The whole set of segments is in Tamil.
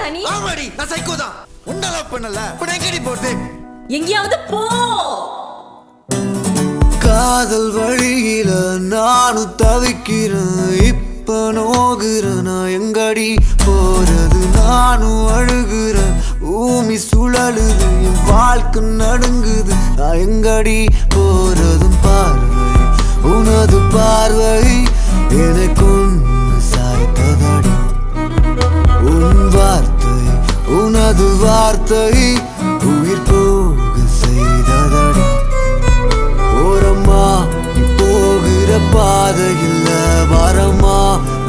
சைக்கோடா நீ? ஆமாடி, நான் சைக்கோ தான். உன்ன லவ் பண்ணல. இப்ப எங்கடி போறது? எங்கயாவது போ. காதல் வழியில நானும் தவிக்கிறேன், இப்ப நோகுறேன். நான் எங்கடி போறது? நானும் அழுகுறேன், பூமி சுழலுது, என் வாழ்க்கை நடுங்குது. நான் எங்கடி போறதும் பார்வை உனது பார்வை எனக்கு சாய்த்ததடி. உன் வார்த்தை உனது வார்த்தை உயிர் போக செய்ததடி. ஓரம்மா நீ போகிற பாதையில் வரமா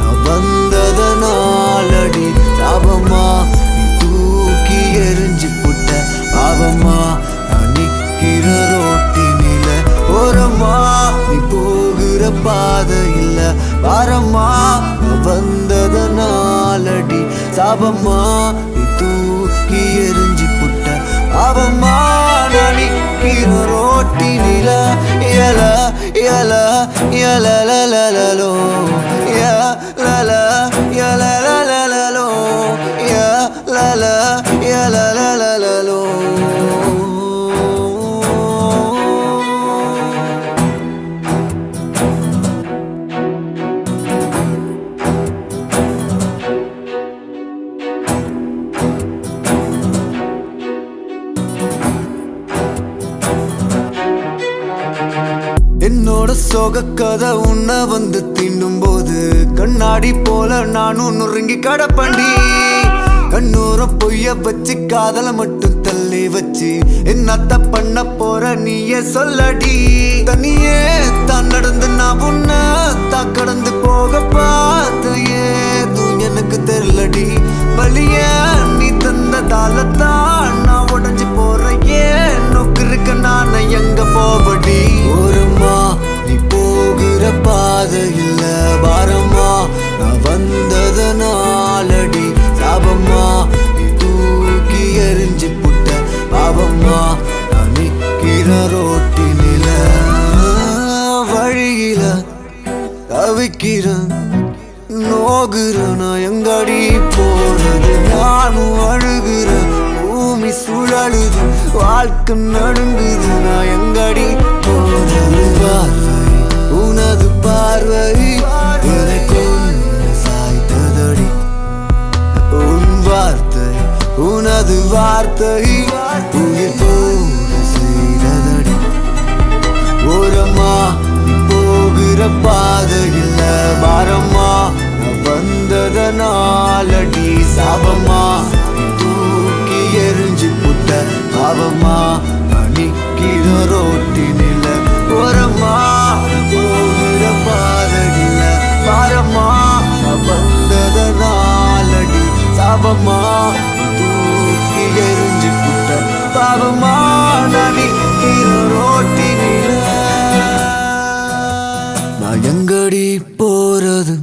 நான் வந்ததனாலடி. சாபமா நீ தூக்கி எரிஞ்சு புட்ட பாவமா நான் நிக்கிற ரோட்டினில. ஓரமா நீ போகிற பாதையில் வரமா நான் வந்ததனாலடி. சாபமா நீ தூக்கி எரிஞ்சு புட்ட பாவமா நான் நிக்கிற ரோட்டினில. எல எல எலலலலலோ எலல எலலலலலோ எலல எலலலலலோ. என்னோட சோக கதை உன்னை வந்து தின்னும் போது கண்ணாடி போல நானும் நுறுங்கி கடப்பண்டி. கண்ணூரம் பொய்ய வச்சு காதல மட்டும் தள்ளி வச்சு என்னத்த பண்ண போற நீயே சொல்லடி. தனியே தான் நடந்து நான் உன்னை தான் கடந்து போக பார்த்து ஏதும் எனக்கு தெரியலடி. வலிய நீ தந்ததால தான் நான் உடஞ்சு போறேன், ஏன் நோக்கு இருக்க நான் எங்க போவடி. ஓரமா நீ போகிற பாதையில் பாரமா நான் வந்ததனாலடி. சாபமா நீ தூக்கி எரிஞ்சு புட்ட பாவமா நான் நிக்கிற ரோட்டினில. வழியில தவிக்கிறேன் நோகுறேன், நான் எங்கடி போறது? நானும் அழுகுறேன், பூமி சுழலுது, வாழ்க்கை நடுங்குது. நான் எங்கடி போறது? பார்வை உனது பார்வை எனக்கு சாய்த்ததடி. உன் வார்த்தை உனது வார்த்தை உயிர் போக செய்ததடி. ஓரமா நீ போகிற பாதையில் பாரமா நான் வந்ததனாலடி. சாபமா நீ தூக்கி எரிஞ்சு புட்ட பாவமா நான் நிக்கிற ரோட்டினில. ஓரமா போகிற பாதையில் பாரமா நான் வந்ததனாலடி. சாபமா நீ தூக்கி எரிஞ்சு புட்ட பாவமா நான் நிக்கிற ரோட்டினில. நான் எங்கடி போறது?